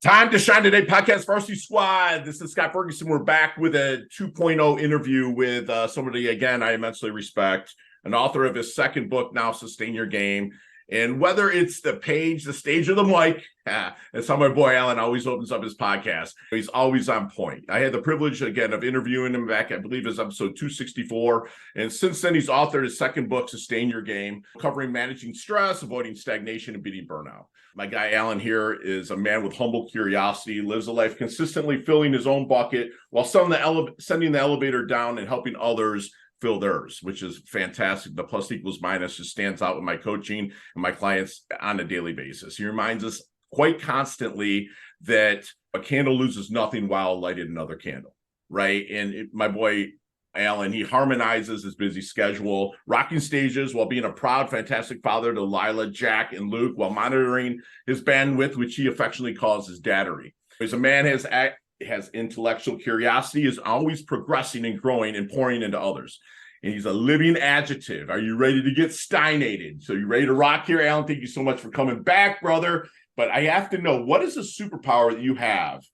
Time to Shine Today podcast Varsity Squad. This is Scott Ferguson. We're back with a 2.0 interview with somebody, again, I immensely respect, an author of his second book, now Sustain Your Game. And whether it's the page, the stage, or the mic, that's how my boy Alan always opens up his podcast. He's always on point. I had the privilege, again, of interviewing him back, I believe, is episode 264. And since then, he's authored his second book, Sustain Your Game, covering managing stress, avoiding stagnation, and beating burnout. My guy Alan here is a man with humble curiosity, lives a life consistently filling his own bucket while sending the elevator down and helping others fill theirs, which is fantastic. The plus equals minus just stands out with my coaching and my clients on a daily basis. He reminds us quite constantly that a candle loses nothing while lighting another candle, right? And my boy Alan, he harmonizes his busy schedule, rocking stages while being a proud, fantastic father to Lila, Jack, and Luke, while monitoring his bandwidth, which he affectionately calls his daddery. He's a man has intellectual curiosity, is always progressing and growing and pouring into others. And he's a living adjective. Are you ready to get Steinated? So you ready to rock here, Alan? Thank you so much for coming back, brother. But I have to know, what is a superpower that you have?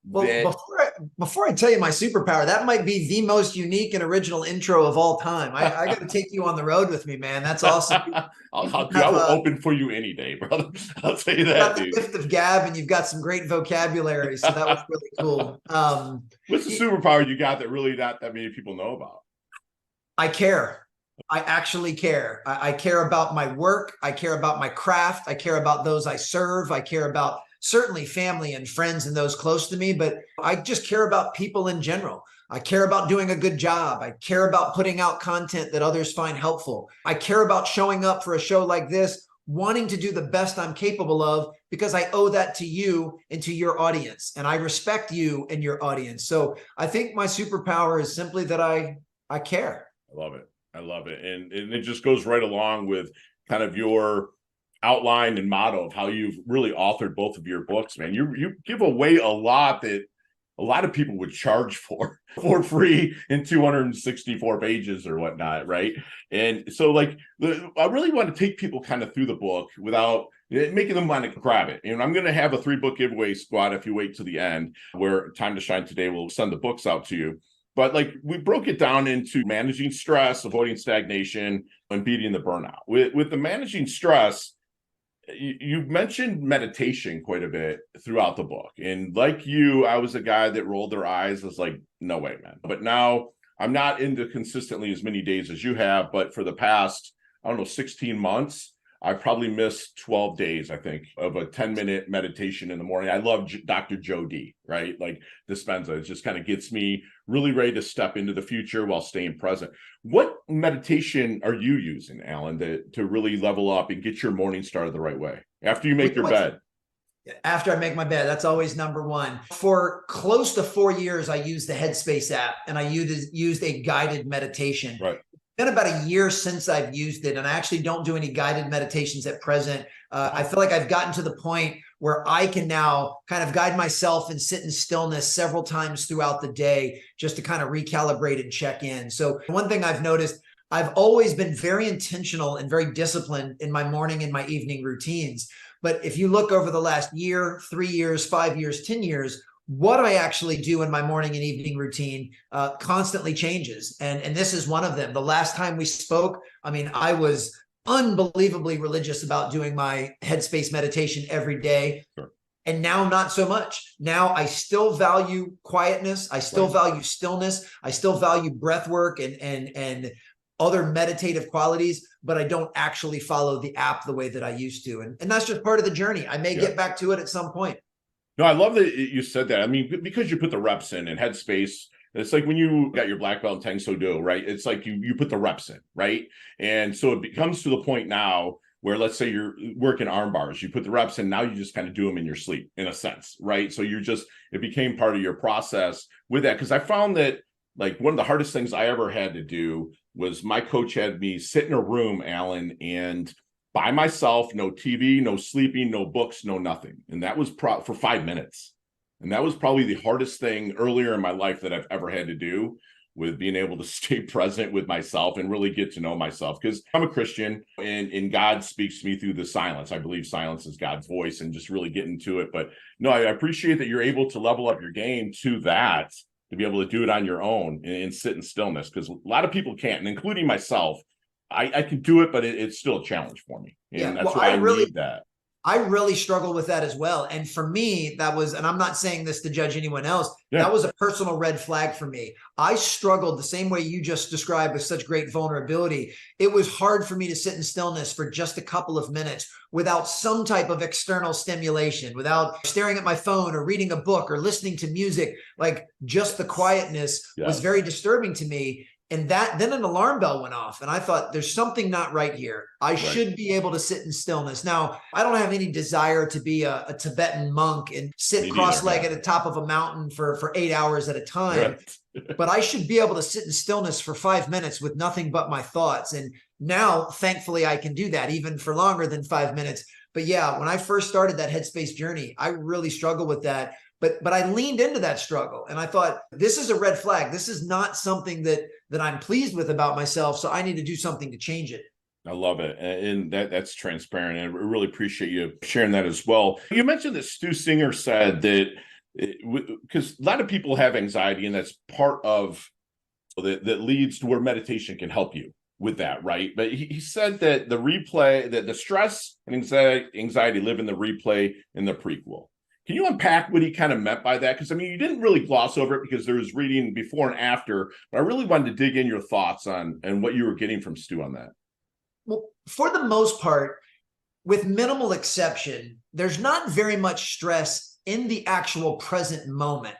Well, before I tell you my superpower, that might be the most unique and original intro of all time. I got to take you on the road with me, man. That's awesome. I will open for you any day, brother. I'll tell you that, dude. You've got the gift of gab, and you've got some great vocabulary, so that was really cool. What's the superpower you got that really not that many people know about? I care. I actually care. I care about my work. I care about my craft. I care about those I serve. I care about certainly family and friends and those close to me, but I just care about people in general. I care about doing a good job. I care about putting out content that others find helpful. I care about showing up for a show like this, wanting to do the best I'm capable of, because I owe that to you and to your audience. And I respect you and your audience. So I think my superpower is simply that I care. I love it. I love it. And it just goes right along with kind of your outline and motto of how you've really authored both of your books, man. You give away a lot that a lot of people would charge for free in 264 pages or whatnot, right? And so, like, I really want to take people kind of through the book without making them want to grab it. And I'm going to have a 3-book giveaway, squad, if you wait to the end, where Time to Shine Today will send the books out to you. But like, we broke it down into managing stress, avoiding stagnation, and beating the burnout. With the managing stress, you mentioned meditation quite a bit throughout the book. And like you, I was a guy that rolled their eyes. I was like, no way, man. But now I'm not into consistently as many days as you have. But for the past, 16 months, I probably missed 12 days, I think, of a 10-minute meditation in the morning. I love Dr. Joe D, right? Like Dispenza. It just kind of gets me really ready to step into the future while staying present. What meditation are you using, Alan, to really level up and get your morning started the right way after you make your bed? After I make my bed, that's always number one. For close to 4 years, I used the Headspace app, and I used a guided meditation. Right. Been about a year since I've used it, and I actually don't do any guided meditations at present. I feel like I've gotten to the point where I can now kind of guide myself and sit in stillness several times throughout the day just to kind of recalibrate and check in. So one thing I've noticed, I've always been very intentional and very disciplined in my morning and my evening routines. But if you look over the last year, 3 years, 5 years, 10 years, what I actually do in my morning and evening routine constantly changes. And this is one of them. The last time we spoke, I was unbelievably religious about doing my Headspace meditation every day. Sure. And now not so much. Now I still value quietness. I still value stillness. I still value breath work and other meditative qualities, but I don't actually follow the app the way that I used to. And that's just part of the journey. I may get back to it at some point. No, I love that you said that. I mean, because you put the reps in and Headspace, it's like when you got your black belt in Tang Soo Do, right? It's like you put the reps in, right? And so it comes to the point now where, let's say you're working arm bars, you put the reps in, now you just kind of do them in your sleep, in a sense, right? So it became part of your process with that. Because I found that, like, one of the hardest things I ever had to do was my coach had me sit in a room, Alan, and by myself, no TV, no sleeping, no books, no nothing. And that was for 5 minutes. And that was probably the hardest thing earlier in my life that I've ever had to do, with being able to stay present with myself and really get to know myself, because I'm a Christian and God speaks to me through the silence. I believe silence is God's voice, and just really get into it. But no, I appreciate that you're able to level up your game to that, to be able to do it on your own and sit in stillness, because a lot of people can't, and including myself. I can do it, but it's still a challenge for me. And that's why I need that. I really struggle with that as well. And for me, that was, and I'm not saying this to judge anyone else, that was a personal red flag for me. I struggled the same way you just described, with such great vulnerability. It was hard for me to sit in stillness for just a couple of minutes without some type of external stimulation, without staring at my phone or reading a book or listening to music. Like, just the quietness was very disturbing to me. And then an alarm bell went off, and I thought, there's something not right here. I should be able to sit in stillness. Now, I don't have any desire to be a Tibetan monk and sit cross-legged at the top of a mountain for 8 hours at a time. But I should be able to sit in stillness for 5 minutes with nothing but my thoughts. And now, thankfully, I can do that even for longer than 5 minutes. But yeah, when I first started that headspace journey, I really struggled with that. But I leaned into that struggle, and I thought, this is a red flag. This is not something that I'm pleased with about myself. So I need to do something to change it. I love it. And that's transparent. And I really appreciate you sharing that as well. You mentioned that Stu Singer said that, because a lot of people have anxiety, and that's part of that leads to where meditation can help you with that, right? But he said that the replay, that the stress and anxiety live in the replay and the prequel. Can you unpack what he kind of meant by that? Because, I mean, you didn't really gloss over it because there was reading before and after, but I really wanted to dig in your thoughts on and what you were getting from Stu on that. Well, for the most part, with minimal exception, there's not very much stress in the actual present moment.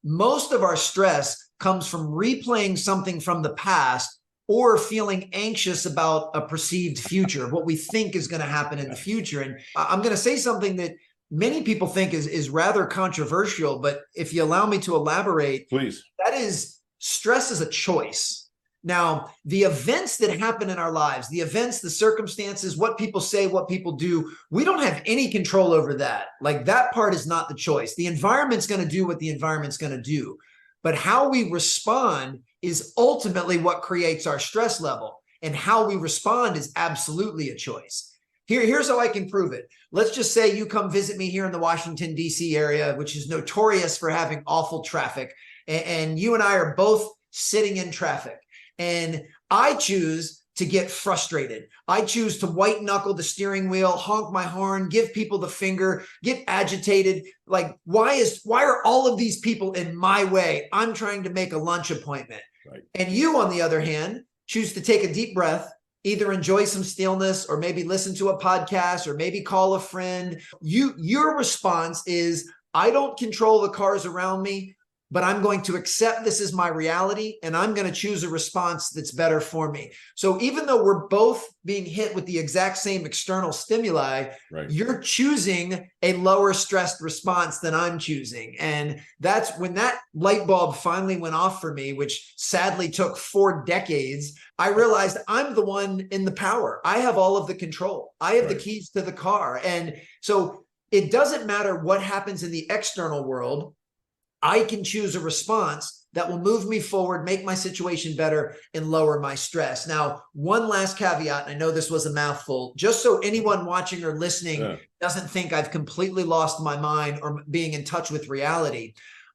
Most of our stress comes from replaying something from the past or feeling anxious about a perceived future, what we think is going to happen in the future. And I'm going to say something that many people think is rather controversial, but if you allow me to elaborate, please. That is, stress is a choice. Now, the events that happen in our lives, the events, the circumstances, what people say, what people do, we don't have any control over that. Like, that part is not the choice. The environment's going to do what the environment's going to do. But how we respond is ultimately what creates our stress level. And how we respond is absolutely a choice. Here's how I can prove it. Let's just say you come visit me here in the Washington, D.C. area, which is notorious for having awful traffic. And you and I are both sitting in traffic. And I choose to get frustrated. I choose to white knuckle the steering wheel, honk my horn, give people the finger, get agitated. Like, why are all of these people in my way? I'm trying to make a lunch appointment. Right. And you, on the other hand, choose to take a deep breath, either enjoy some stillness or maybe listen to a podcast or maybe call a friend. Your response is, I don't control the cars around me, but I'm going to accept this as my reality, and I'm going to choose a response that's better for me. So even though we're both being hit with the exact same external stimuli, right, you're choosing a lower stressed response than I'm choosing. And that's when that light bulb finally went off for me, which sadly took 4 decades. I realized I'm the one in the power. I have all of the control. I have the keys to the car. And so it doesn't matter what happens in the external world. I can choose a response that will move me forward, make my situation better, and lower my stress. Now, one last caveat, and I know this was a mouthful, just so anyone watching or listening doesn't think I've completely lost my mind or being in touch with reality.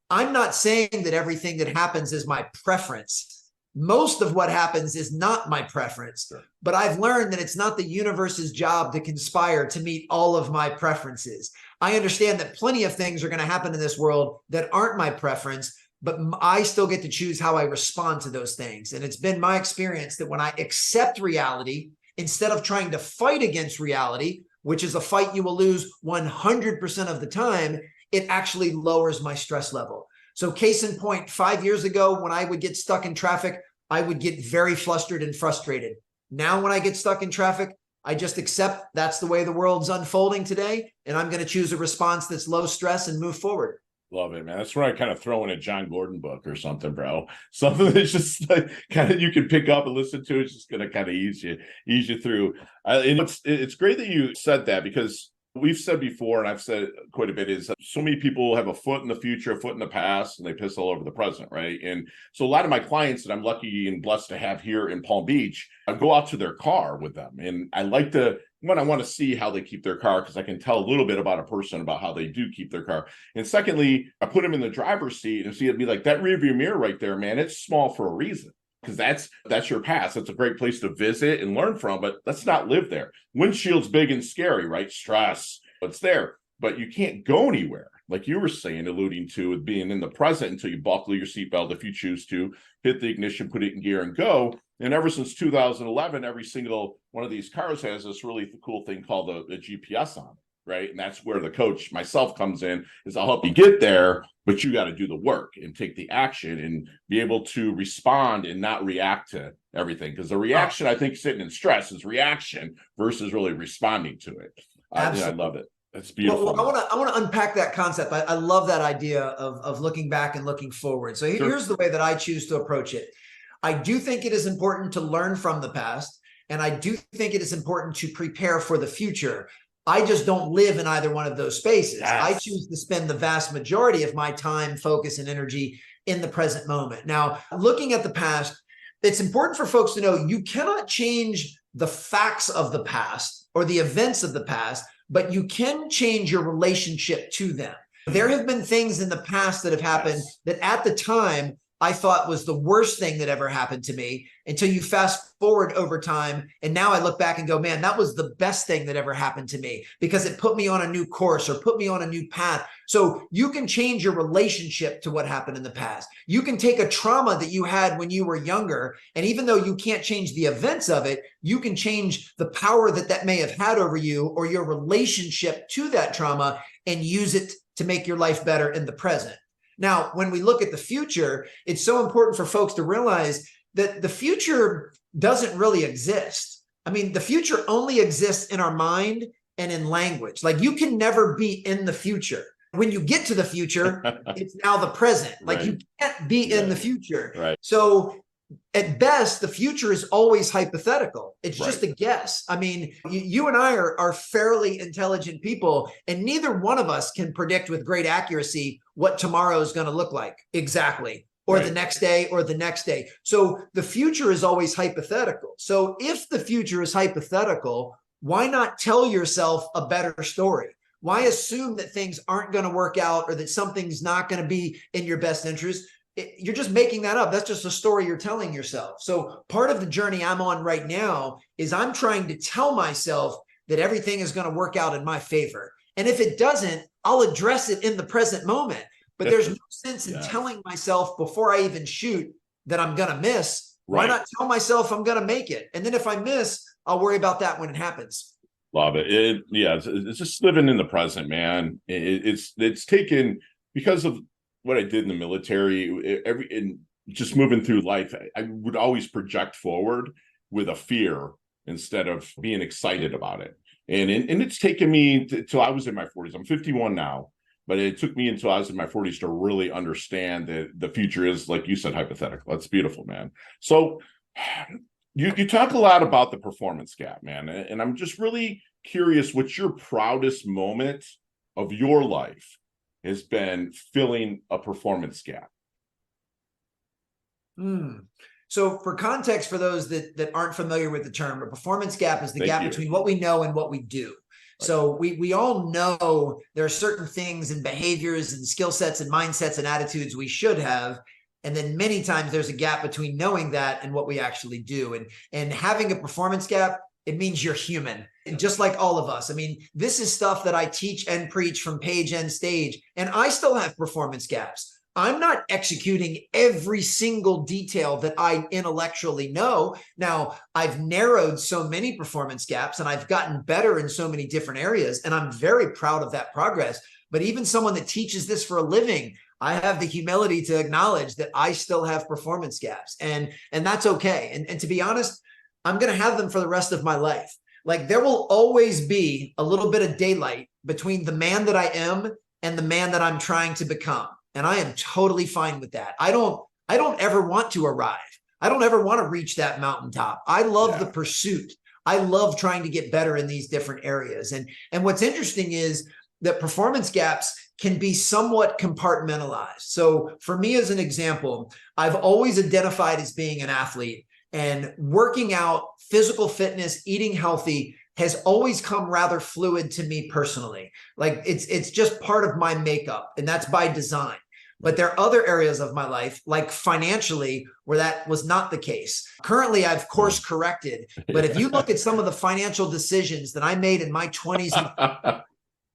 I'm not saying that everything that happens is my preference. Most of what happens is not my preference, but I've learned that it's not the universe's job to conspire to meet all of my preferences. I understand that plenty of things are going to happen in this world that aren't my preference, but I still get to choose how I respond to those things. And it's been my experience that when I accept reality, instead of trying to fight against reality, which is a fight you will lose 100% of the time, it actually lowers my stress level. So case in point, 5 years ago, when I would get stuck in traffic, I would get very flustered and frustrated. Now, when I get stuck in traffic, I just accept that's the way the world's unfolding today, and I'm going to choose a response that's low stress and move forward. Love it, man. That's where I kind of throw in a John Gordon book or something, bro. Something that's just like kind of you can pick up and listen to. It's just going to kind of ease you through. And it's great that you said that, because we've said before, and I've said it quite a bit, is that so many people have a foot in the future, a foot in the past, and they piss all over the present, right? And so a lot of my clients that I'm lucky and blessed to have here in Palm Beach, I go out to their car with them. And I like to, one, I want to see how they keep their car, because I can tell a little bit about a person about how they do keep their car. And secondly, I put them in the driver's seat and see it'd be like, that rearview mirror right there, man, it's small for a reason. Because that's your past. That's a great place to visit and learn from, but let's not live there. Windshield's big and scary, right? Stress, it's there, but you can't go anywhere. Like you were saying, alluding to with being in the present until you buckle your seatbelt if you choose to, hit the ignition, put it in gear and go. And ever since 2011, every single one of these cars has this really cool thing called the GPS on it, right? And that's where the coach, myself, comes in, is I'll help you get there, but you got to do the work and take the action and be able to respond and not react to everything. Because the reaction, I think, sitting in stress is reaction versus really responding to it. I love it. It's beautiful. Well, I want to unpack that concept. I love that idea of looking back and looking forward. So here's the way that I choose to approach it. I do think it is important to learn from the past, and I do think it is important to prepare for the future. I just don't live in either one of those spaces. Yes. I choose to spend the vast majority of my time, focus, and energy in the present moment. Now, looking at the past, it's important for folks to know you cannot change the facts of the past or the events of the past, but you can change your relationship to them. There have been things in the past that have happened that at the time I thought was the worst thing that ever happened to me, until you fast forward over time. And now I look back and go, man, that was the best thing that ever happened to me, because it put me on a new course or put me on a new path. So you can change your relationship to what happened in the past. You can take a trauma that you had when you were younger, and even though you can't change the events of it, you can change the power that may have had over you or your relationship to that trauma and use it to make your life better in the present. Now, when we look at the future, it's so important for folks to realize that the future doesn't really exist. I mean, the future only exists in our mind and in language. Like, you can never be in the future. When you get to the future, it's now the present. Like, you can't be in the future. Right. So at best, the future is always hypothetical. It's just a guess. I mean, you and I are fairly intelligent people, and neither one of us can predict with great accuracy what tomorrow is going to look like exactly, or the next day, or the next day. So the future is always hypothetical. So if the future is hypothetical, why not tell yourself a better story? Why assume that things aren't going to work out or that something's not going to be in your best interest? You're just making that up. That's just a story you're telling yourself. So part of the journey I'm on right now is I'm trying to tell myself that everything is going to work out in my favor. And if it doesn't, I'll address it in the present moment. But there's no sense in telling myself before I even shoot that I'm going to miss. Why not tell myself I'm going to make it? And then if I miss, I'll worry about that when it happens. Love it. It's just living in the present, man. It's taken, because of what I did in the military, and just moving through life, I would always project forward with a fear instead of being excited about it. And it's taken me till I was in my 40s. I'm 51 now, but it took me until I was in my 40s to really understand that the future is, like you said, hypothetical. That's beautiful, man. So you talk a lot about the performance gap, man. And I'm just really curious, what's your proudest moment of your life has been filling a performance gap? So for context, for those that aren't familiar with the term, a performance gap is the gap between what we know and what we do. Right. So we all know there are certain things and behaviors and skill sets and mindsets and attitudes we should have. And then many times there's a gap between knowing that and what we actually do. And having a performance gap, it means you're human, and just like all of us. I mean, this is stuff that I teach and preach from page and stage, and I still have performance gaps. I'm not executing every single detail that I intellectually know. Now, I've narrowed so many performance gaps, and I've gotten better in so many different areas, and I'm very proud of that progress. But even someone that teaches this for a living, I have the humility to acknowledge that I still have performance gaps, and that's okay. And to be honest, I'm going to have them for the rest of my life. Like, there will always be a little bit of daylight between the man that I am and the man that I'm trying to become. And I am totally fine with that. I don't ever want to arrive. I don't ever want to reach that mountaintop. I love the pursuit. I love trying to get better in these different areas. And what's interesting is that performance gaps can be somewhat compartmentalized. So for me, as an example, I've always identified as being an athlete, and working out, physical fitness, eating healthy has always come rather fluid to me personally. Like it's just part of my makeup, and that's by design. But there are other areas of my life, like financially, where that was not the case. Currently, I've course corrected. But if you look at some of the financial decisions that I made in my 20s and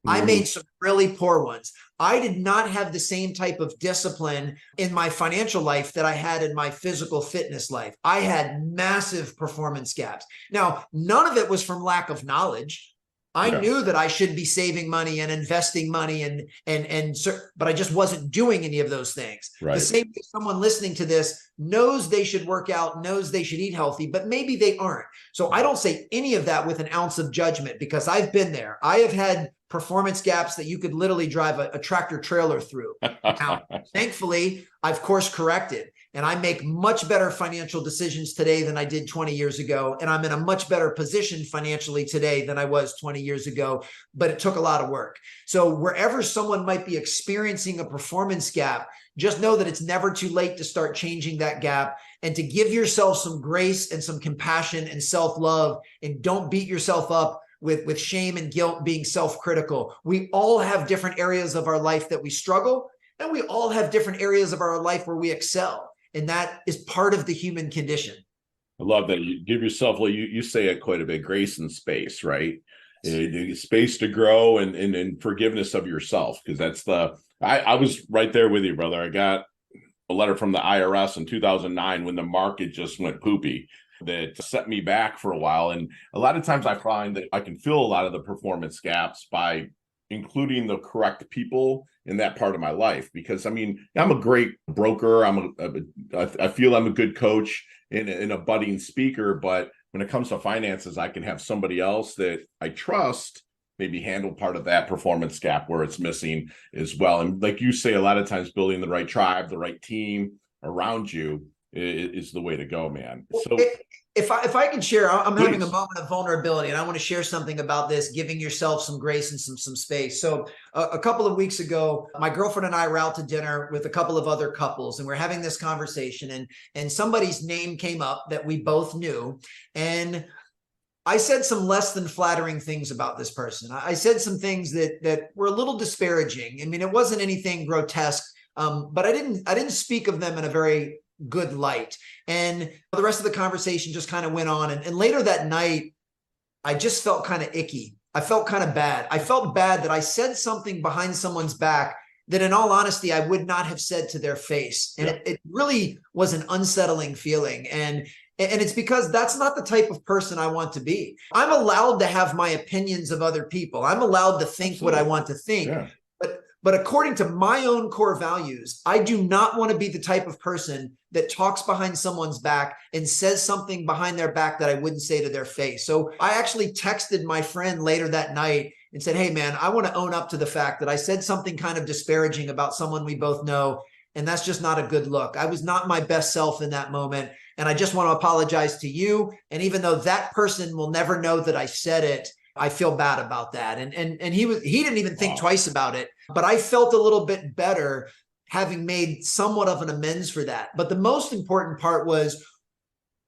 I made some really poor ones. I did not have the same type of discipline in my financial life that I had in my physical fitness life. I had massive performance gaps. Now, none of it was from lack of knowledge. I knew that I should be saving money and investing money but I just wasn't doing any of those things. Right. The same way someone listening to this knows they should work out, knows they should eat healthy, but maybe they aren't. So I don't say any of that with an ounce of judgment, because I've been there. I have had performance gaps that you could literally drive a tractor trailer through. Now, thankfully, I've course corrected, and I make much better financial decisions today than I did 20 years ago. And I'm in a much better position financially today than I was 20 years ago, but it took a lot of work. So wherever someone might be experiencing a performance gap, just know that it's never too late to start changing that gap, and to give yourself some grace and some compassion and self-love, and don't beat yourself up with shame and guilt, being self-critical. We all have different areas of our life that we struggle, and we all have different areas of our life where we excel. And that is part of the human condition. I love that. You give yourself, like you say it quite a bit, grace and space, right? Space to grow and forgiveness of yourself. Because that's I was right there with you, brother. I got a letter from the IRS in 2009 when the market just went poopy, that set me back for a while. And a lot of times I find that I can fill a lot of the performance gaps by including the correct people in that part of my life. Because I mean, I'm a great broker. I feel I'm a good coach and a budding speaker, but when it comes to finances, I can have somebody else that I trust maybe handle part of that performance gap where it's missing as well. And like you say, a lot of times building the right tribe, the right team around you is the way to go, man. So if I can share, I'm please. having a moment of vulnerability, and I want to share something about this, giving yourself some grace and some space. So a couple of weeks ago, my girlfriend and I were out to dinner with a couple of other couples, and we're having this conversation, and somebody's name came up that we both knew. And I said some less than flattering things about this person. I said some things that were a little disparaging. I mean, it wasn't anything grotesque, but I didn't speak of them in a very good light. And the rest of the conversation just kind of went on. And later that night, I just felt kind of icky. I felt kind of bad. I felt bad that I said something behind someone's back that, in all honesty, I would not have said to their face. And it really was an unsettling feeling. And it's because that's not the type of person I want to be. I'm allowed to have my opinions of other people. I'm allowed to think what I want to think. Yeah. But according to my own core values, I do not want to be the type of person that talks behind someone's back and says something behind their back that I wouldn't say to their face. So I actually texted my friend later that night and said, hey, man, I want to own up to the fact that I said something kind of disparaging about someone we both know. And that's just not a good look. I was not my best self in that moment. And I just want to apologize to you. And even though that person will never know that I said it, I feel bad about that. And he didn't even think twice about it, but I felt a little bit better having made somewhat of an amends for that. But the most important part was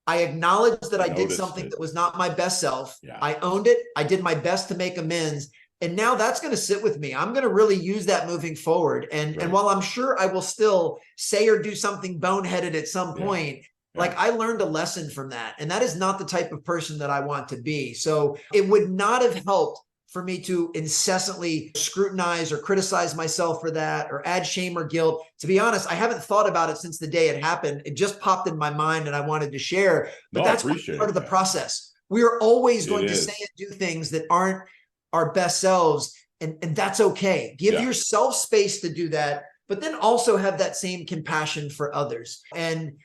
I acknowledged that I did something that was not my best self. Yeah. I owned it. I did my best to make amends. And now that's going to sit with me. I'm going to really use that moving forward. And while I'm sure I will still say or do something boneheaded at some point, like I learned a lesson from that. And that is not the type of person that I want to be. So it would not have helped for me to incessantly scrutinize or criticize myself for that or add shame or guilt. To be honest, I haven't thought about it since the day it happened. It just popped in my mind and I wanted to share. But that's part of the process. We are always going to say and do things that aren't our best selves. And that's okay. Give yourself space to do that, but then also have that same compassion for others. And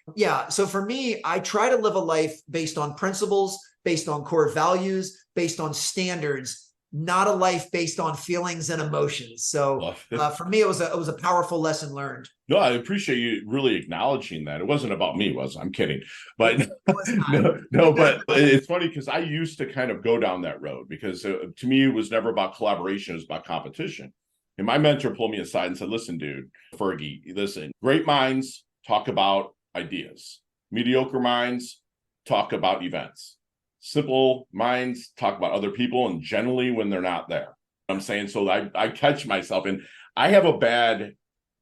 so for me, I try to live a life based on principles, based on core values, based on standards. not a life based on feelings and emotions. So for me, it was a powerful lesson learned. No, I appreciate you really acknowledging that. It wasn't about me, was it? I'm kidding. But but it's funny because I used to kind of go down that road because to me, it was never about collaboration. It was about competition. And my mentor pulled me aside and said, listen, dude, Fergie, listen, great minds talk about ideas. Mediocre minds talk about events. Simple minds talk about other people, and generally when they're not there. I'm saying, so I catch myself, and I have a bad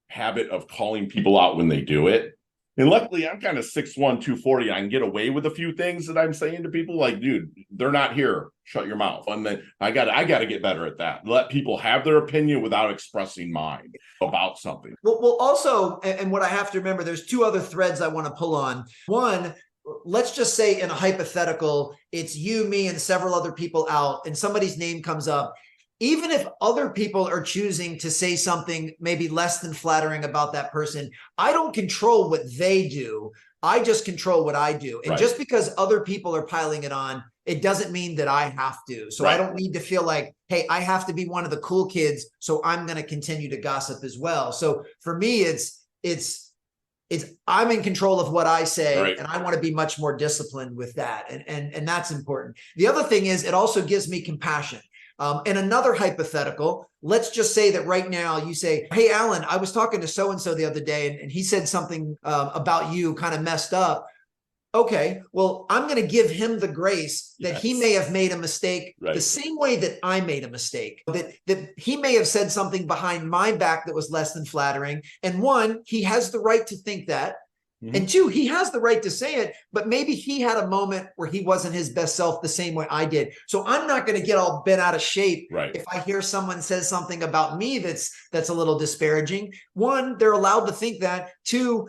habit of calling people out when they do it. And luckily, I'm kind of 6'1", 240. I can get away with a few things that I'm saying to people, like, dude, they're not here. Shut your mouth. And then I got to get better at that. Let people have their opinion without expressing mine about something. Well, also, and what I have to remember, there's two other threads I want to pull on. One, let's just say in a hypothetical, it's you, me, and several other people out, and somebody's name comes up. Even if other people are choosing to say something maybe less than flattering about that person, I don't control what they do. I just control what I do. And just because other people are piling it on, it doesn't mean that I have to. So I don't need to feel like, hey, I have to be one of the cool kids, so I'm going to continue to gossip as well. So for me, it's I'm in control of what I say, and I want to be much more disciplined with that. And that's important. The other thing is it also gives me compassion. And another hypothetical, let's just say that right now you say, hey, Alan, I was talking to so-and-so the other day, and he said something about you kind of messed up. Okay, well, I'm going to give him the grace that he may have made a mistake the same way that I made a mistake, that he may have said something behind my back that was less than flattering. And one, he has the right to think that. And two, he has the right to say it, but maybe he had a moment where he wasn't his best self the same way I did. So I'm not going to get all bent out of shape if I hear someone says something about me that's a little disparaging. One, they're allowed to think that. Two,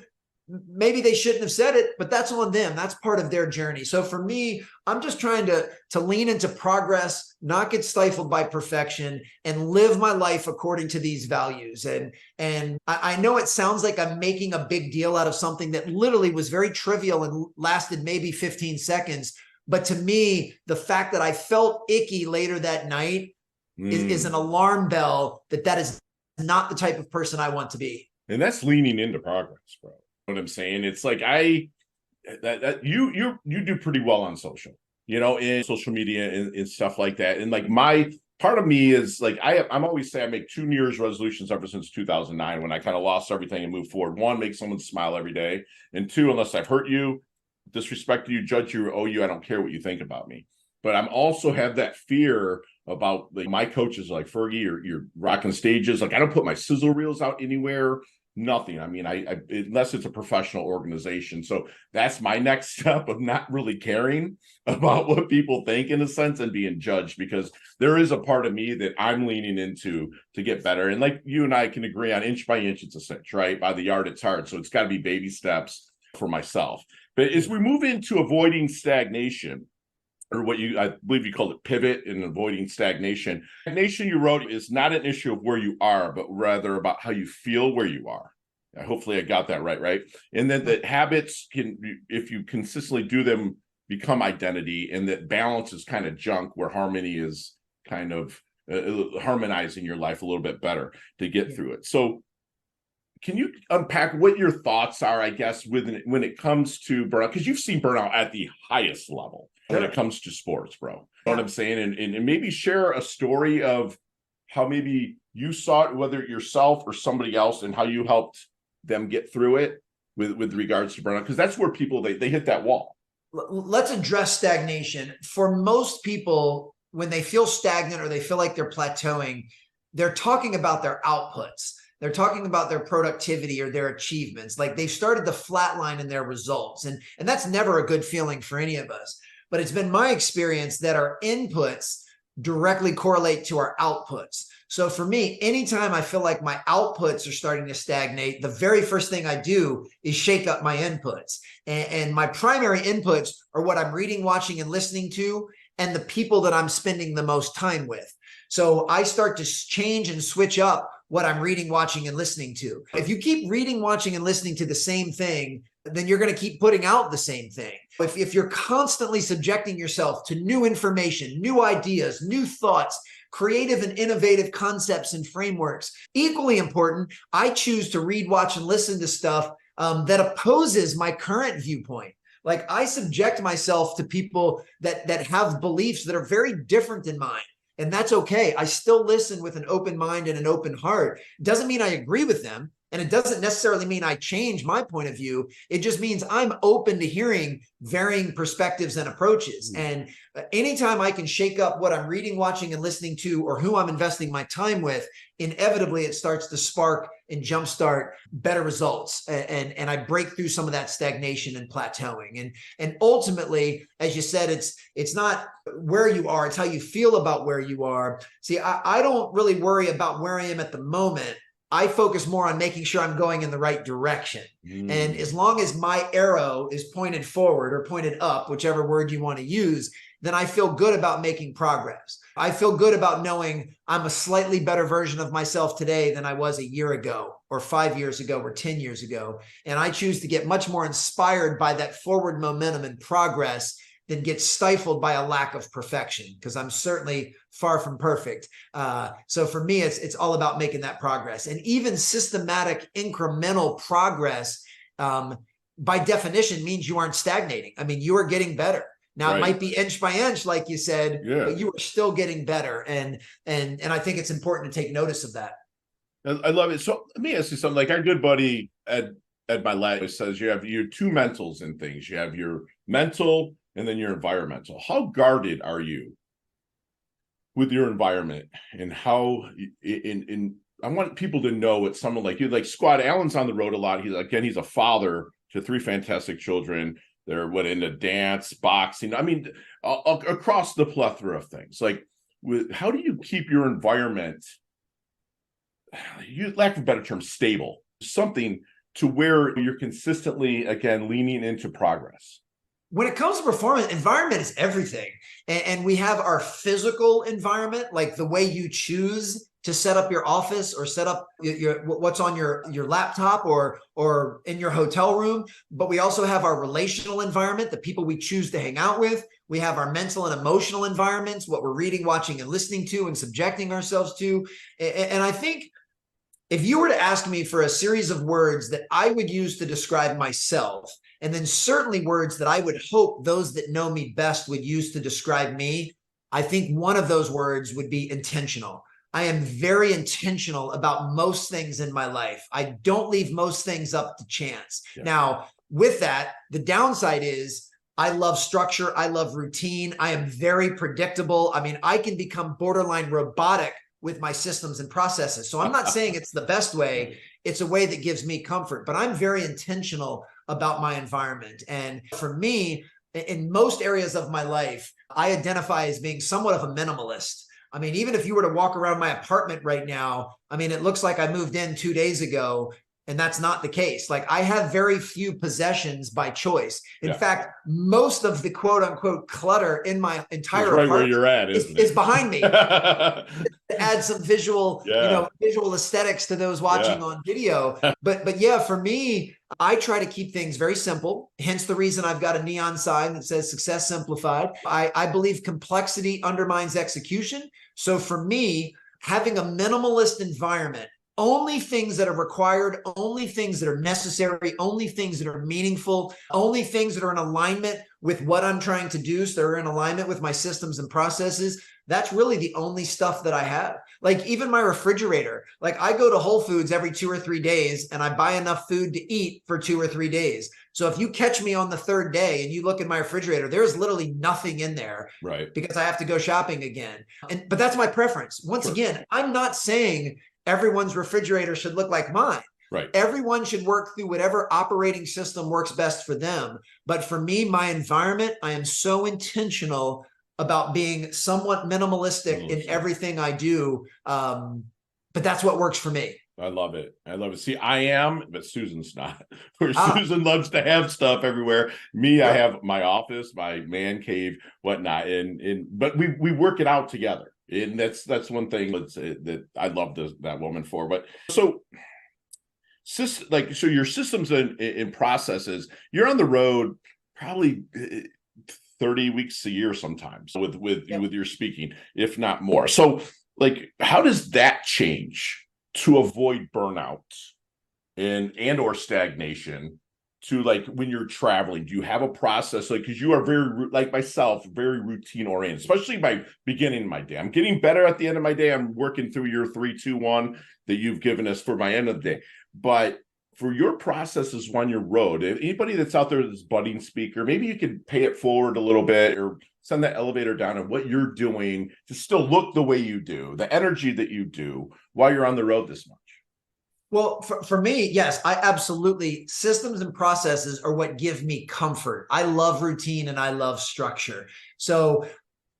maybe they shouldn't have said it, but that's on them. That's part of their journey. So for me, I'm just trying to lean into progress, not get stifled by perfection, and live my life according to these values. And I know it sounds like I'm making a big deal out of something that literally was very trivial and lasted maybe 15 seconds. But to me, the fact that I felt icky later that night is an alarm bell that is not the type of person I want to be. And that's leaning into progress, bro. What I'm saying, it's like you do pretty well on social, in social media and stuff like that. And like my part of me is like I'm always say I make 2 New Year's resolutions ever since 2009 when I kind of lost everything and moved forward. One, make someone smile every day, and two, unless I've hurt you, disrespected you, judged you, or owe you, I don't care what you think about me. But I'm also have that fear about like my coaches like Fergie, you're rocking stages. Like I don't put my sizzle reels out anywhere. Nothing. I mean, I unless it's a professional organization. So that's my next step of not really caring about what people think in a sense and being judged, because there is a part of me that I'm leaning into to get better. And like you and I can agree on, inch by inch, it's a cinch, right? By the yard, it's hard. So it's got to be baby steps for myself. But as we move into avoiding stagnation, or what I believe you called it pivot and avoiding stagnation. Stagnation, you wrote, is not an issue of where you are, but rather about how you feel where you are. Hopefully I got that right? And then that habits can, if you consistently do them, become identity, and that balance is kind of junk, where harmony is kind of harmonizing your life a little bit better to get through it. So can you unpack what your thoughts are, I guess, when it comes to burnout? Because you've seen burnout at the highest level when it comes to sports, bro. You know what I'm saying? And maybe share a story of how maybe you saw it, whether yourself or somebody else, and how you helped them get through it with regards to burnout. Because that's where people, they hit that wall. Let's address stagnation. For most people, when they feel stagnant or they feel like they're plateauing, they're talking about their outputs. They're talking about their productivity or their achievements. Like they've started to flatline in their results. And that's never a good feeling for any of us. But it's been my experience that our inputs directly correlate to our outputs. So for me, anytime I feel like my outputs are starting to stagnate, the very first thing I do is shake up my inputs. And my primary inputs are what I'm reading, watching, and listening to, and the people that I'm spending the most time with. So I start to change and switch up what I'm reading, watching, and listening to. If you keep reading, watching, and listening to the same thing, then you're going to keep putting out the same thing. If you're constantly subjecting yourself to new information, new ideas, new thoughts, creative and innovative concepts and frameworks. Equally important, I choose to read, watch, and listen to stuff that opposes my current viewpoint. Like I subject myself to people that have beliefs that are very different than mine. And that's okay. I still listen with an open mind and an open heart. Doesn't mean I agree with them. And it doesn't necessarily mean I change my point of view. It just means I'm open to hearing varying perspectives and approaches. And anytime I can shake up what I'm reading, watching, and listening to, or who I'm investing my time with, inevitably it starts to spark and jumpstart better results. And I break through some of that stagnation and plateauing. And ultimately, as you said, it's not where you are, it's how you feel about where you are. See, I don't really worry about where I am at the moment. I focus more on making sure I'm going in the right direction. And as long as my arrow is pointed forward or pointed up, whichever word you want to use, then I feel good about making progress. I feel good about knowing I'm a slightly better version of myself today than I was a year ago or 5 years ago or 10 years ago. And I choose to get much more inspired by that forward momentum and progress than get stifled by a lack of perfection, because I'm certainly far from perfect. So for me, it's all about making that progress. And even systematic incremental progress, by definition, means you aren't stagnating. I mean, you are getting better. Now, It might be inch by inch, like you said, but you are still getting better. And I think it's important to take notice of that. I love it. So let me ask you something. Like our good buddy Ed Milet says, you have your two mentals in things. You have your mental and then your environmental. How guarded are you with your environment, and how I want people to know it's someone like you, like Squad Allen's on the road a lot. He's a father to 3 fantastic children. They're into dance, boxing. I mean, across the plethora of things. Like, how do you keep your environment, lack of a better term, stable, something to where you're consistently, again, leaning into progress? When it comes to performance, environment is everything. And we have our physical environment, like the way you choose to set up your office or set up what's on your laptop or in your hotel room. But we also have our relational environment, the people we choose to hang out with. We have our mental and emotional environments, what we're reading, watching, and listening to and subjecting ourselves to. And I think if you were to ask me for a series of words that I would use to describe myself, and then certainly words that I would hope those that know me best would use to describe me, I think one of those words would be intentional. I am very intentional about most things in my life. I don't leave most things up to chance. Yeah. Now, with that, the downside is I love structure. I love routine. I am very predictable. I mean, I can become borderline robotic with my systems and processes. So I'm not saying it's the best way. It's a way that gives me comfort, but I'm very intentional about my environment. And for me, in most areas of my life, I identify as being somewhat of a minimalist. I mean, even if you were to walk around my apartment right now, I mean, it looks like I moved in 2 days ago, and that's not the case. Like, I have very few possessions by choice. In fact, most of the quote unquote clutter in my entire apartment where you're at, is behind me. To add some visual, visual aesthetics to those watching on video. But yeah, for me, I try to keep things very simple. Hence the reason I've got a neon sign that says Success Simplified. I believe complexity undermines execution. So for me, having a minimalist environment, only things that are required, only things that are necessary, only things that are meaningful, only things that are in alignment with what I'm trying to do, so they're in alignment with my systems and processes. That's really the only stuff that I have. Like, even my refrigerator, like, I go to Whole Foods every 2 or 3 days and I buy enough food to eat for 2 or 3 days. So if you catch me on the 3rd day and you look in my refrigerator, there's literally nothing in there, right? Because I have to go shopping again. But that's my preference. Once again, I'm not saying everyone's refrigerator should look like mine. Right. Everyone should work through whatever operating system works best for them. But for me, my environment, I am so intentional about being somewhat minimalistic in everything I do. But that's what works for me. I love it. I love it. See, I am, but Susan's not. Susan loves to have stuff everywhere. Me, I have my office, my man cave, whatnot. But we work it out together. And that's one thing that I love that woman for. But so your systems and processes, you're on the road probably 30 weeks a year sometimes with your speaking, if not more. So like, how does that change to avoid burnout and or stagnation? To like when you're traveling, do you have a process? Like, because you are very, like myself, very routine oriented, especially by beginning my day. I'm getting better at the end of my day. I'm working through your 3-2-1 that you've given us for my end of the day. But for your processes on your road, if anybody that's out there that's budding speaker, maybe you could pay it forward a little bit or send that elevator down and what you're doing to still look the way you do, the energy that you do while you're on the road this much. Well, for me, yes, I absolutely, systems and processes are what give me comfort. I love routine and I love structure. So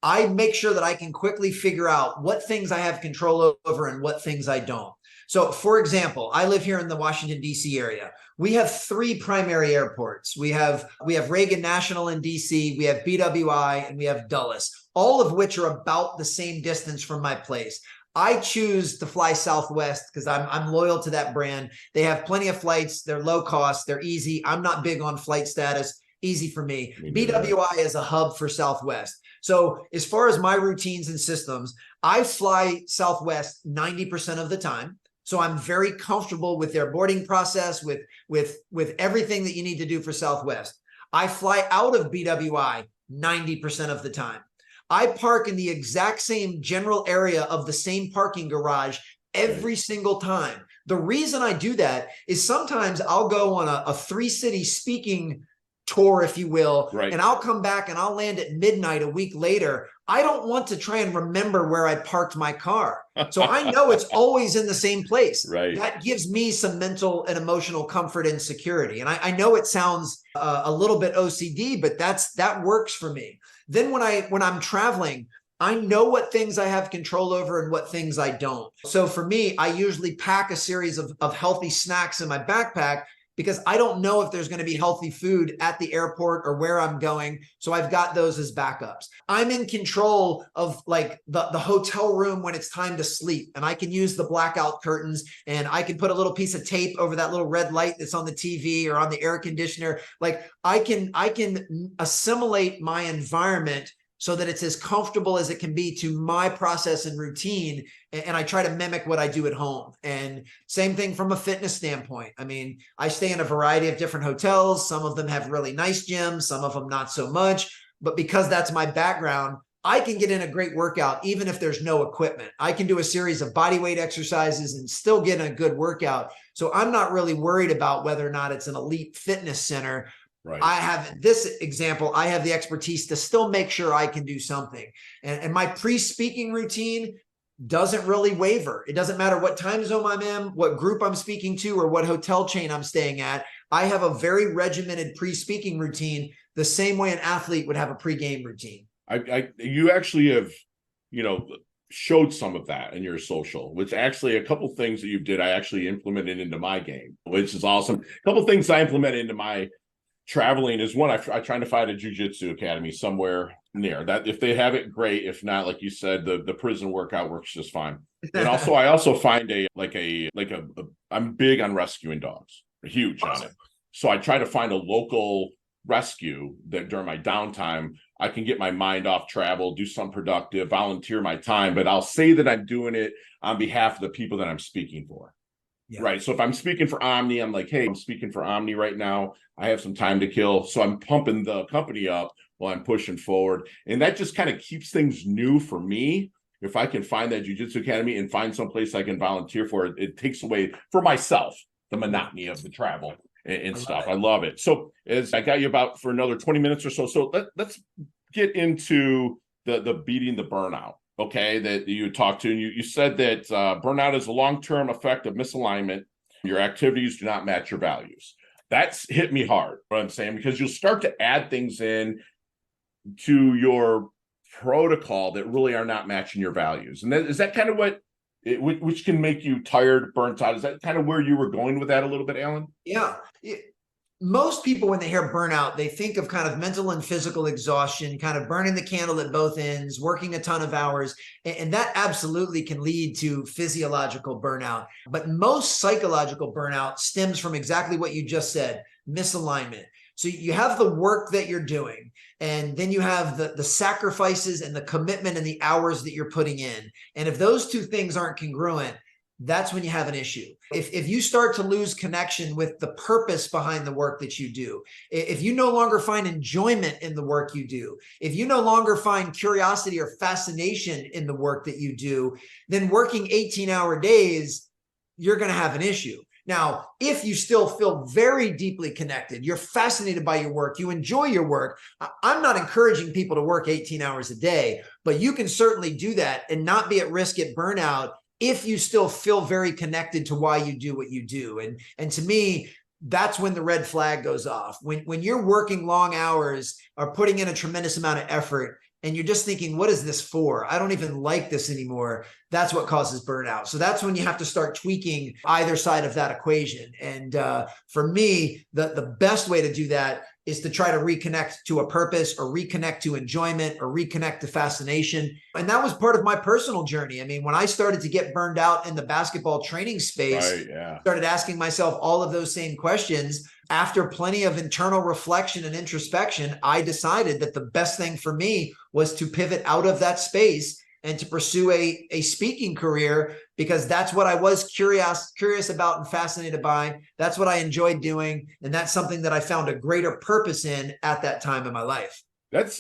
I make sure that I can quickly figure out what things I have control over and what things I don't. So for example, I live here in the Washington, D.C. area. We have 3 primary airports. We have Reagan National in D.C., we have BWI, and we have Dulles, all of which are about the same distance from my place. I choose to fly Southwest because I'm loyal to that brand. They have plenty of flights. They're low cost. They're easy. I'm not big on flight status. Easy for me. BWI is a hub for Southwest. So as far as my routines and systems, I fly Southwest 90% of the time. So I'm very comfortable with their boarding process, with everything that you need to do for Southwest. I fly out of BWI 90% of the time. I park in the exact same general area of the same parking garage every single time. The reason I do that is sometimes I'll go on a 3-city speaking tour, if you will, and I'll come back and I'll land at midnight a week later. I don't want to try and remember where I parked my car. So I know it's always in the same place. That gives me some mental and emotional comfort and security. And I know it sounds a little bit OCD, but that works for me. Then when I'm traveling, I know what things I have control over and what things I don't. So for me, I usually pack a series of healthy snacks in my backpack because I don't know if there's going to be healthy food at the airport or where I'm going. So I've got those as backups. I'm in control of like the hotel room when it's time to sleep, and I can use the blackout curtains, and I can put a little piece of tape over that little red light that's on the TV or on the air conditioner. Like I can assimilate my environment so that it's as comfortable as it can be to my process and routine. And I try to mimic what I do at home. And same thing from a fitness standpoint. I mean, I stay in a variety of different hotels. Some of them have really nice gyms, some of them not so much. But because that's my background, I can get in a great workout even if there's no equipment. I can do a series of body weight exercises and still get a good workout. So I'm not really worried about whether or not it's an elite fitness center. I have this example. I have the expertise to still make sure I can do something. And my pre-speaking routine doesn't really waver. It doesn't matter what time zone I'm in, what group I'm speaking to, or what hotel chain I'm staying at. I have a very regimented pre-speaking routine, the same way an athlete would have a pre-game routine. You actually have, showed some of that in your social, which actually a couple things that you did, I actually implemented into my game, which is awesome. A couple things I implemented into my traveling is one, I trying to find a jiu-jitsu academy somewhere near that. If they have it, great. If not, like you said, the prison workout works just fine. And also, I also find I'm big on rescuing dogs, huge on it. So I try to find a local rescue that during my downtime, I can get my mind off travel, do some productive, volunteer my time, but I'll say that I'm doing it on behalf of the people that I'm speaking for. Right. So if I'm speaking for Omni, I'm like, hey, I'm speaking for Omni right now. I have some time to kill. So I'm pumping the company up while I'm pushing forward. And that just kind of keeps things new for me. If I can find that jiu-jitsu academy and find some place I can volunteer for, it takes away for myself the monotony of the travel and stuff. I love it. So as I got you about for another 20 minutes or so. So let's get into the beating the burnout. Okay, that you talked to, and you said that burnout is a long-term effect of misalignment. Your activities do not match your values. That's hit me hard, what I'm saying, because you'll start to add things in to your protocol that really are not matching your values. And is that kind of which can make you tired, burnt out? Is that kind of where you were going with that a little bit, Alan? Yeah. Most people, when they hear burnout, they think of kind of mental and physical exhaustion, kind of burning the candle at both ends, working a ton of hours. And that absolutely can lead to physiological burnout. But most psychological burnout stems from exactly what you just said, misalignment. So you have the work that you're doing, and then you have the sacrifices and the commitment and the hours that you're putting in. And if those two things aren't congruent, that's when you have an issue. If you start to lose connection with the purpose behind the work that you do, if you no longer find enjoyment in the work you do, if you no longer find curiosity or fascination in the work that you do, then working 18-hour days, you're going to have an issue. Now, if you still feel very deeply connected, you're fascinated by your work, you enjoy your work, I'm not encouraging people to work 18 hours a day, but you can certainly do that and not be at risk at burnout if you still feel very connected to why you do what you do. And to me, that's when the red flag goes off. When you're working long hours or putting in a tremendous amount of effort and you're just thinking, what is this for? I don't even like this anymore. That's what causes burnout. So that's when you have to start tweaking either side of that equation. And for me, the best way to do that is to try to reconnect to a purpose or reconnect to enjoyment or reconnect to fascination. And that was part of my personal journey. I mean, when I started to get burned out in the basketball training space, started asking myself all of those same questions. After plenty of internal reflection and introspection, I decided that the best thing for me was to pivot out of that space and to pursue a speaking career, because that's what I was curious about and fascinated by. That's what I enjoyed doing. And that's something that I found a greater purpose in at that time in my life. That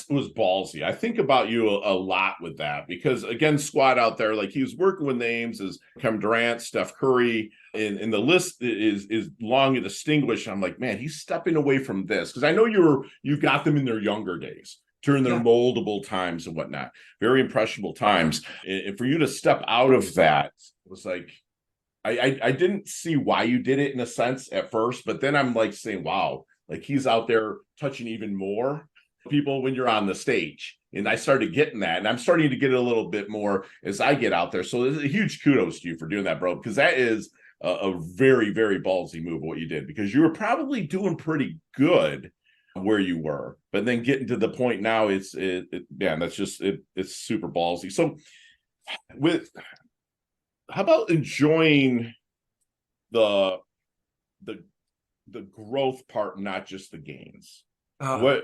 was ballsy. I think about you a lot with that, because again, squad out there, like he was working with names as Durant, Steph Curry, and the list is long and distinguished. I'm like, man, he's stepping away from this, because I know you got them in their younger days, during their moldable times and whatnot, very impressionable times. And for you to step out of that was like, I didn't see why you did it in a sense at first, but then I'm like saying, wow, like he's out there touching even more people when you're on the stage. And I started getting that, and I'm starting to get it a little bit more as I get out there. So there's a huge kudos to you for doing that, bro, because that is a very, very ballsy move, what you did, because you were probably doing pretty good where you were, but then getting to the point now, it's super ballsy. So how about enjoying the growth part, not just the gains? I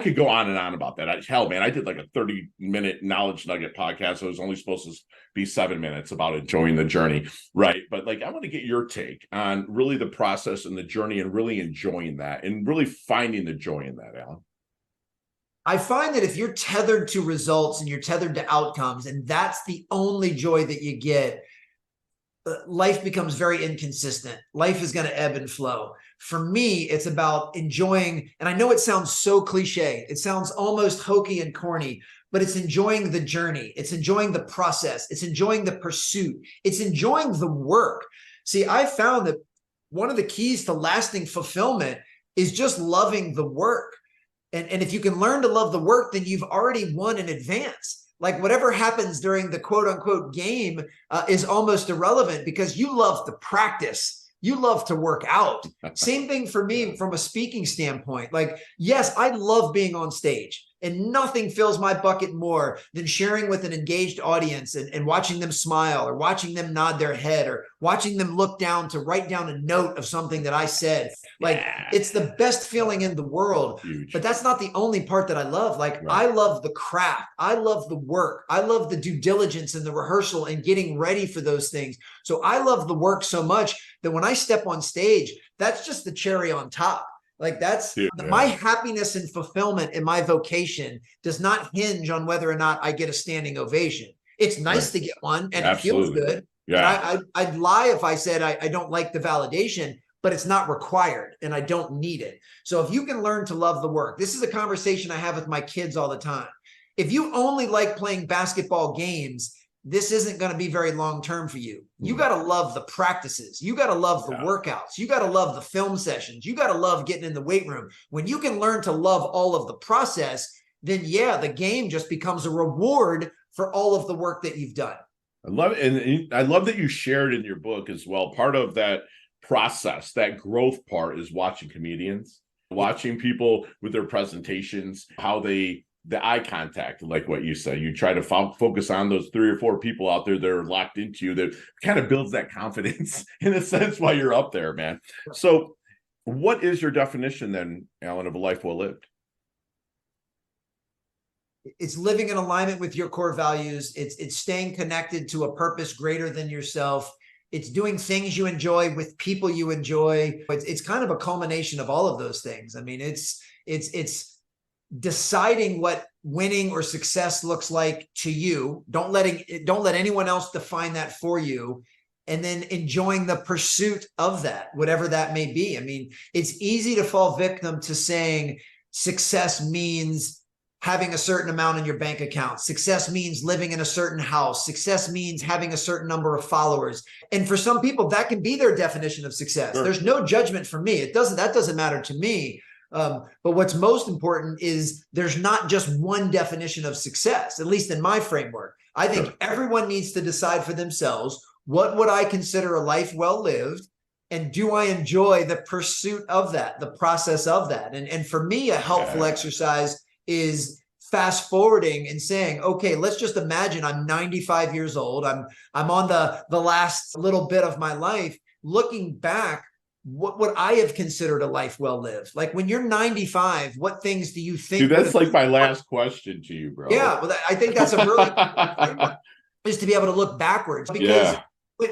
could go on and on about that. Hell, man, I did like a 30-minute knowledge nugget podcast. So it was only supposed to be 7 minutes about enjoying the journey, right? But like, I want to get your take on really the process and the journey, and really enjoying that, and really finding the joy in that, Alan. I find that if you're tethered to results and you're tethered to outcomes, and that's the only joy that you get, life becomes very inconsistent. Life is going to ebb and flow. For me, it's about enjoying, and I know it sounds so cliche, it sounds almost hokey and corny, but it's enjoying the journey. It's enjoying the process. It's enjoying the pursuit. It's enjoying the work. See, I found that one of the keys to lasting fulfillment is just loving the work. And if you can learn to love the work, then you've already won in advance. Like whatever happens during the quote unquote game is almost irrelevant, because you love the practice. You love to work out. Same thing for me from a speaking standpoint. Like, yes, I love being on stage, and nothing fills my bucket more than sharing with an engaged audience and watching them smile, or watching them nod their head, or watching them look down to write down a note of something that I said. Like, it's the best feeling in the world. Huge. But that's not the only part that I love. Like, I love the craft. I love the work. I love the due diligence and the rehearsal and getting ready for those things. So I love the work so much that when I step on stage, that's just the cherry on top. Like that's my happiness and fulfillment in my vocation does not hinge on whether or not I get a standing ovation. It's nice to get one, and it feels good. Yeah. And I'd lie if I said I don't like the validation, but it's not required and I don't need it. So if you can learn to love the work, this is a conversation I have with my kids all the time. If you only like playing basketball games, this isn't going to be very long-term for you. You got to love the practices. You got to love the workouts. You got to love the film sessions. You got to love getting in the weight room. When you can learn to love all of the process, then the game just becomes a reward for all of the work that you've done. I love it. And I love that you shared in your book as well. Part of that process, that growth part, is watching comedians, watching people with their presentations, how the eye contact, like what you said, you try to focus on those 3 or 4 people out there that are locked into you. That kind of builds that confidence in a sense while you're up there, man. So What is your definition then, Alan, of a life well lived? It's living in alignment with your core values. It's staying connected to a purpose greater than yourself. It's doing things you enjoy with people you enjoy. It's kind of a culmination of all of those things. I mean, it's deciding what winning or success looks like to you. Don't let anyone else define that for you. And then enjoying the pursuit of that, whatever that may be. I mean, it's easy to fall victim to saying success means having a certain amount in your bank account. Success means living in a certain house. Success means having a certain number of followers. And for some people, that can be their definition of success. Sure. That doesn't for me. That doesn't matter to me. But what's most important is there's not just one definition of success, at least in my framework. I think everyone needs to decide for themselves, what would I consider a life well lived? And do I enjoy the pursuit of that, the process of that? And for me, a helpful exercise is fast forwarding and saying, okay, let's just imagine I'm 95 years old. I'm on the last little bit of my life. Looking back, what would I have considered a life well lived? Like when you're 95, what things do you think? Dude, that's like my last question to you, bro. Yeah, well, I think that's a really is to be able to look backwards, because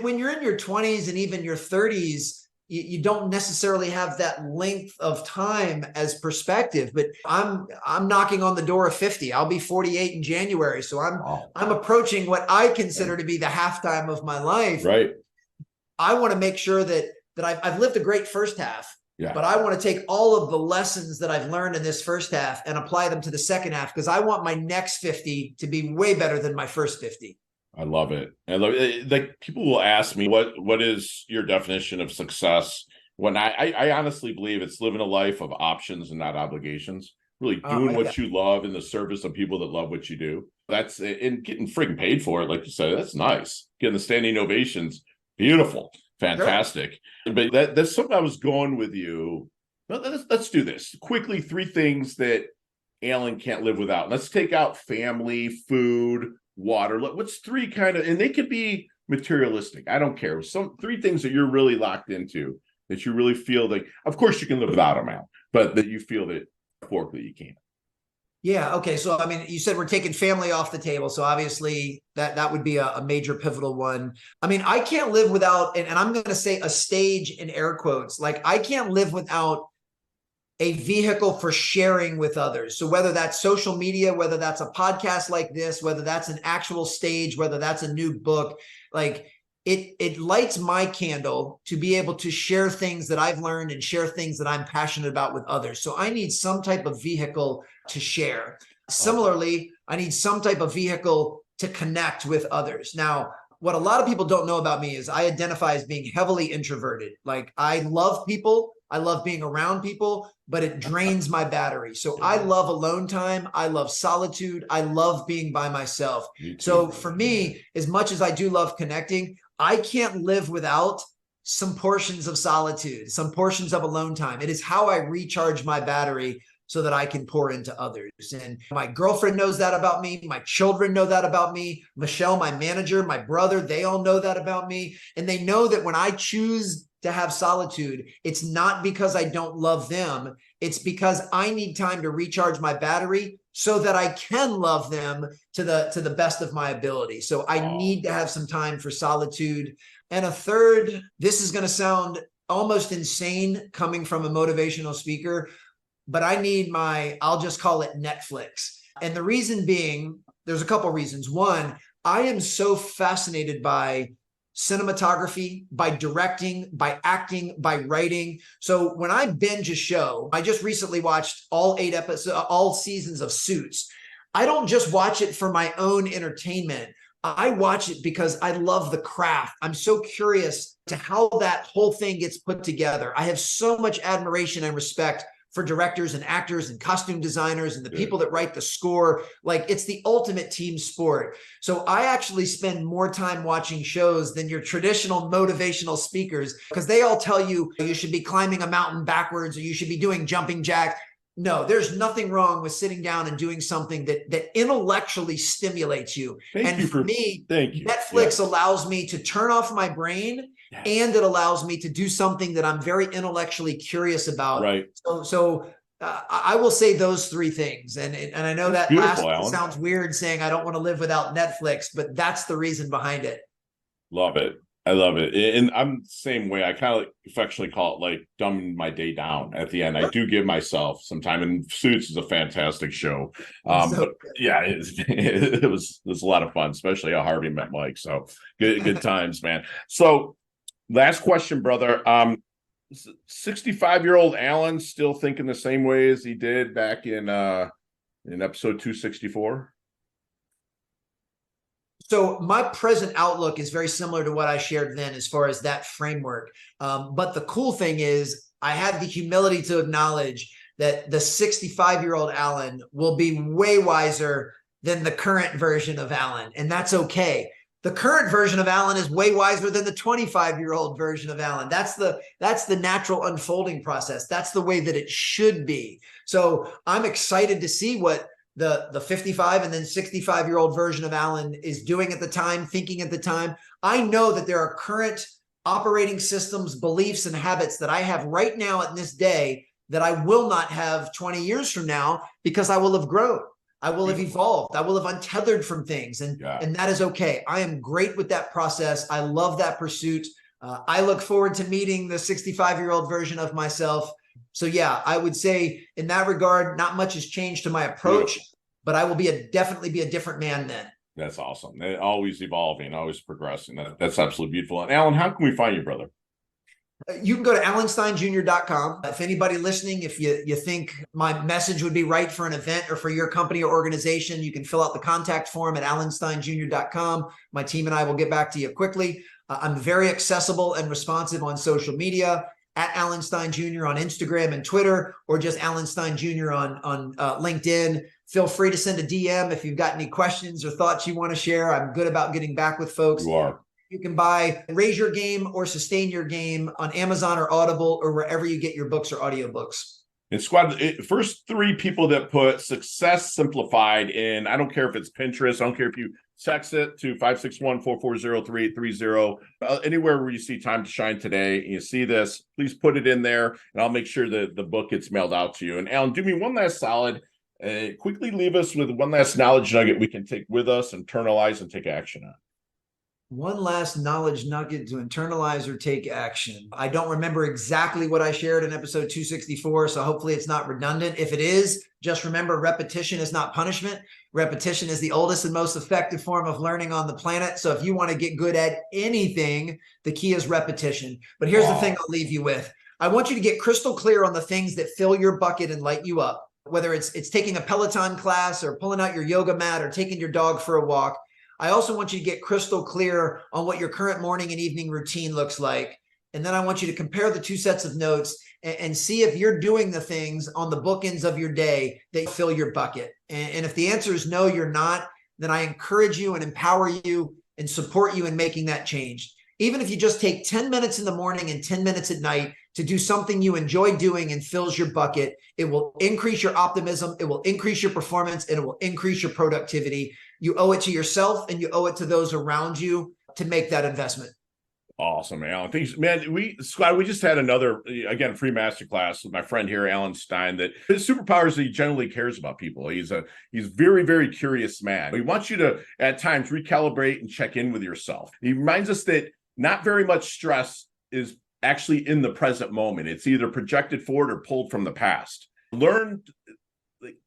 when you're in your 20s and even your 30s, you don't necessarily have that length of time as perspective. But I'm knocking on the door of 50. I'll be 48 in January, so I'm approaching what I consider to be the halftime of my life. Right. I want to make sure that I've lived a great first half. Yeah. But I want to take all of the lessons that I've learned in this first half and apply them to the second half, because I want my next 50 to be way better than my first 50. I love it. And like people will ask me, what is your definition of success? When I honestly believe it's living a life of options and not obligations, really doing what you love in the service of people that love what you do. That's and getting freaking paid for it. Like you said, that's nice. Getting the standing ovations, beautiful, fantastic. Sure. But that's something I was going with you. Let's do this quickly. 3 things that Alan can't live without. Let's take out family, food, water. What's 3 kind of, and they could be materialistic. I don't care. 3 things that you're really locked into, that you really feel like, of course you can live without them, Al, but that you feel that metaphorically you can't. Yeah. Okay. So, I mean, you said we're taking family off the table. So obviously that would be a major pivotal one. I mean, I can't live without, and I'm going to say a stage in air quotes, like I can't live without a vehicle for sharing with others. So whether that's social media, whether that's a podcast like this, whether that's an actual stage, whether that's a new book, like it lights my candle to be able to share things that I've learned and share things that I'm passionate about with others. So I need some type of vehicle to share. Similarly, I need some type of vehicle to connect with others. Now, what a lot of people don't know about me is I identify as being heavily introverted. Like I love people. I love being around people, but it drains my battery. So I love alone time. I love solitude. I love being by myself. So for me, as much as I do love connecting, I can't live without some portions of solitude, some portions of alone time. It is how I recharge my battery so that I can pour into others. And my girlfriend knows that about me. My children know that about me. Michelle, my manager, my brother, they all know that about me. And they know that when I choose to have solitude, it's not because I don't love them. It's because I need time to recharge my battery so that I can love them to the best of my ability. So I need to have some time for solitude. And a third, this is going to sound almost insane coming from a motivational speaker, but I need I'll just call it Netflix. And the reason being, there's a couple reasons. One, I am so fascinated by cinematography, by directing, by acting, by writing. So when I binge a show, I just recently watched all 8 episodes, all seasons of Suits. I don't just watch it for my own entertainment. I watch it because I love the craft. I'm so curious to how that whole thing gets put together. I have so much admiration and respect for directors and actors and costume designers and the people that write the score. Like it's the ultimate team sport. So I actually spend more time watching shows than your traditional motivational speakers, because they all tell you you should be climbing a mountain backwards or you should be doing jumping jacks. No, there's nothing wrong with sitting down and doing something that intellectually stimulates you. Thank you For me, thank you. Netflix allows me to turn off my brain, and it allows me to do something that I'm very intellectually curious about. Right. So I will say those three things. And I know That's that last beautiful, Alan. sounds weird, saying I don't want to live without Netflix, but that's the reason behind it. Love it. I love it. And I'm the same way. I kind of affectionately call it like dumbing my day down at the end. I do give myself some time, and Suits is a fantastic show. But yeah, it was a lot of fun, especially how Harvey met Mike. So good times, man. So last question, brother. 65-year-old Alan still thinking the same way as he did back in episode 264? So my present outlook is very similar to what I shared then as far as that framework. But the cool thing is I have the humility to acknowledge that the 65-year-old Alan will be way wiser than the current version of Alan. And that's okay. The current version of Alan is way wiser than the 25-year-old version of Alan. That's the natural unfolding process. That's the way that it should be. So I'm excited to see what the 55 and then 65-year-old version of Alan is doing at the time, thinking at the time. I know that there are current operating systems, beliefs, and habits that I have right now at this day that I will not have 20 years from now, because I will have grown. I will have evolved. I will have untethered from things. And that is okay. I am great with that process. I love that pursuit. I look forward to meeting the 65-year-old version of myself. So yeah, I would say in that regard, not much has changed to my approach, but I will definitely be a different man then. That's awesome. They're always evolving, always progressing. That's absolutely beautiful. And Alan, how can we find you, brother? You can go to AlanSteinJr.com. If anybody listening, if you think my message would be right for an event or for your company or organization, you can fill out the contact form at AlanSteinJr.com. My team and I will get back to you quickly. I'm very accessible and responsive on social media, at Alan Stein Jr. on Instagram and Twitter, or just Alan Stein Jr. on LinkedIn. Feel free to send a DM if you've got any questions or thoughts you want to share. I'm good about getting back with folks. You are. You can buy Raise Your Game or Sustain Your Game on Amazon or Audible or wherever you get your books or audiobooks. And squad, first three people that put Success Simplified in, I don't care if it's Pinterest, I don't care if you text it to 561-440-3830, anywhere where you see Time to Shine today and you see this, please put it in there, and I'll make sure that the book gets mailed out to you. And Alan, do me one last solid. Quickly leave us with one last knowledge nugget we can take with us, internalize, and take action on. One last knowledge nugget to internalize or take action. I don't remember exactly what I shared in episode 264, so hopefully it's not redundant. If it is, just remember, repetition is not punishment. Repetition is the oldest and most effective form of learning on the planet. So if you want to get good at anything, the key is repetition. But here's the thing I'll leave you with. I want you to get crystal clear on the things that fill your bucket and light you up, whether it's taking a Peloton class or pulling out your yoga mat or taking your dog for a walk. I also want you to get crystal clear on what your current morning and evening routine looks like. And then I want you to compare the two sets of notes and see if you're doing the things on the bookends of your day that fill your bucket. And if the answer is no, you're not, then I encourage you and empower you and support you in making that change. Even if you just take 10 minutes in the morning and 10 minutes at night to do something you enjoy doing and fills your bucket, it will increase your optimism, it will increase your performance, and it will increase your productivity. You owe it to yourself and you owe it to those around you to make that investment. Awesome, Alan. Thanks, man. We just had another, again, free masterclass with my friend here, Alan Stein, that his superpower is he generally cares about people. He's very, very curious man. He wants you to, at times, recalibrate and check in with yourself. He reminds us that not very much stress is actually in the present moment. It's either projected forward or pulled from the past. Learn,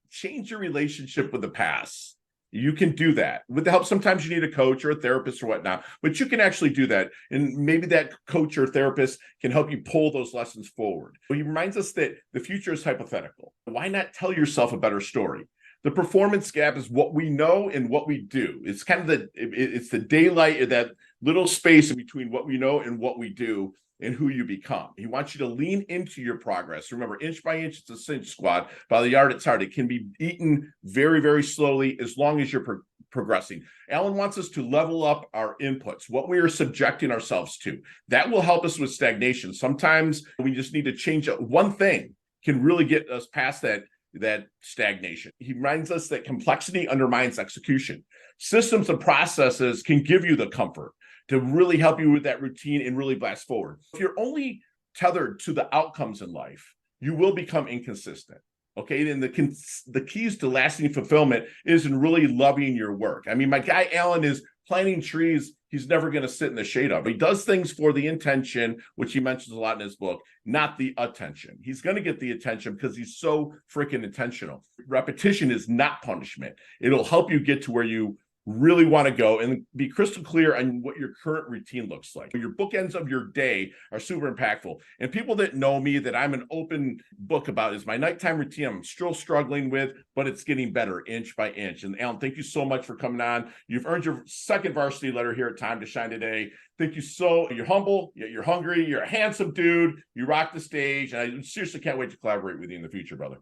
change your relationship with the past. You can do that with the help. Sometimes you need a coach or a therapist or whatnot, but you can actually do that. And maybe that coach or therapist can help you pull those lessons forward. He reminds us that the future is hypothetical. Why not tell yourself a better story? The performance gap is what we know and what we do. It's kind of it's the daylight, that little space in between what we know and what we do and who you become. He wants you to lean into your progress. Remember, inch by inch, it's a cinch, squad. By the yard, it's hard. It can be eaten very, very slowly as long as you're progressing. Alan wants us to level up our inputs, what we are subjecting ourselves to. That will help us with stagnation. Sometimes we just need to change one thing can really get us past that that stagnation. He reminds us that complexity undermines execution. Systems and processes can give you the comfort to really help you with that routine and really blast forward. If you're only tethered to the outcomes in life, you will become inconsistent. Okay, and the keys to lasting fulfillment is in really loving your work. I mean, my guy Alan is planting trees he's never going to sit in the shade of. He does things for the intention, which he mentions a lot in his book, not the attention. He's going to get the attention because he's so freaking intentional. Repetition is not punishment. It'll help you get to where you really want to go and be crystal clear on what your current routine looks like. Your bookends of your day are super impactful. And people that know me, that I'm an open book about, is my nighttime routine I'm still struggling with, but it's getting better inch by inch. And Alan, thank you so much for coming on. You've earned your second varsity letter here at Time to Shine today. Thank you so. You're humble, you're hungry, you're a handsome dude, you rock the stage, and I seriously can't wait to collaborate with you in the future, brother.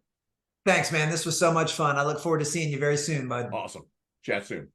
Thanks, man. This was so much fun. I look forward to seeing you very soon, bud. Awesome. Chat soon.